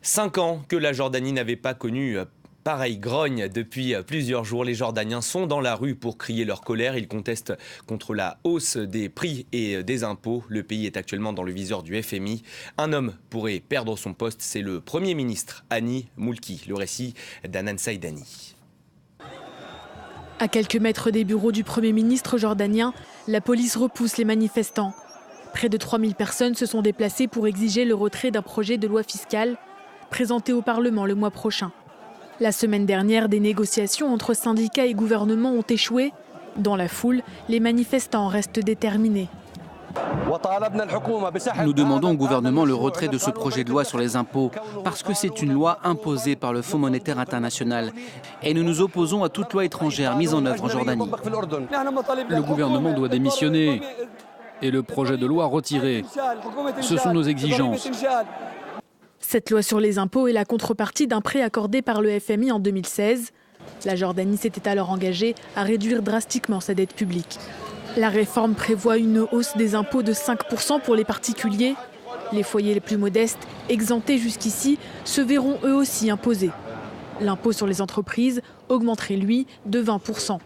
5 ans que la Jordanie n'avait pas connu pareille grogne. Depuis plusieurs jours, les Jordaniens sont dans la rue pour crier leur colère. Ils contestent contre la hausse des prix et des impôts. Le pays est actuellement dans le viseur du FMI. Un homme pourrait perdre son poste, c'est le Premier ministre Hani Moulki. Le récit d'Anan Saïdani. À quelques mètres des bureaux du Premier ministre jordanien, la police repousse les manifestants. Près de 3000 personnes se sont déplacées pour exiger le retrait d'un projet de loi fiscale présenté au Parlement le mois prochain. La semaine dernière, des négociations entre syndicats et gouvernement ont échoué. Dans la foule, les manifestants restent déterminés. Nous demandons au gouvernement le retrait de ce projet de loi sur les impôts parce que c'est une loi imposée par le Fonds monétaire international et nous nous opposons à toute loi étrangère mise en œuvre en Jordanie. Le gouvernement doit démissionner et le projet de loi retiré. Ce sont nos exigences. Cette loi sur les impôts est la contrepartie d'un prêt accordé par le FMI en 2016. La Jordanie s'était alors engagée à réduire drastiquement sa dette publique. La réforme prévoit une hausse des impôts de 5% pour les particuliers. Les foyers les plus modestes, exemptés jusqu'ici, se verront eux aussi imposés. L'impôt sur les entreprises augmenterait, lui, de 20%.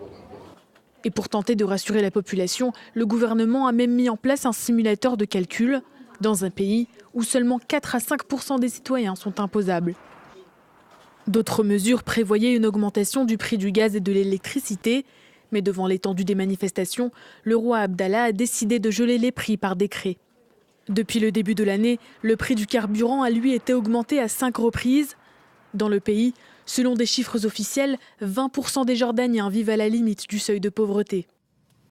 Et pour tenter de rassurer la population, le gouvernement a même mis en place un simulateur de calcul dans un pays où seulement 4 à 5% des citoyens sont imposables. D'autres mesures prévoyaient une augmentation du prix du gaz et de l'électricité. Mais devant l'étendue des manifestations, le roi Abdallah a décidé de geler les prix par décret. Depuis le début de l'année, le prix du carburant a lui été augmenté à 5 reprises. Dans le pays, selon des chiffres officiels, 20% des Jordaniens vivent à la limite du seuil de pauvreté.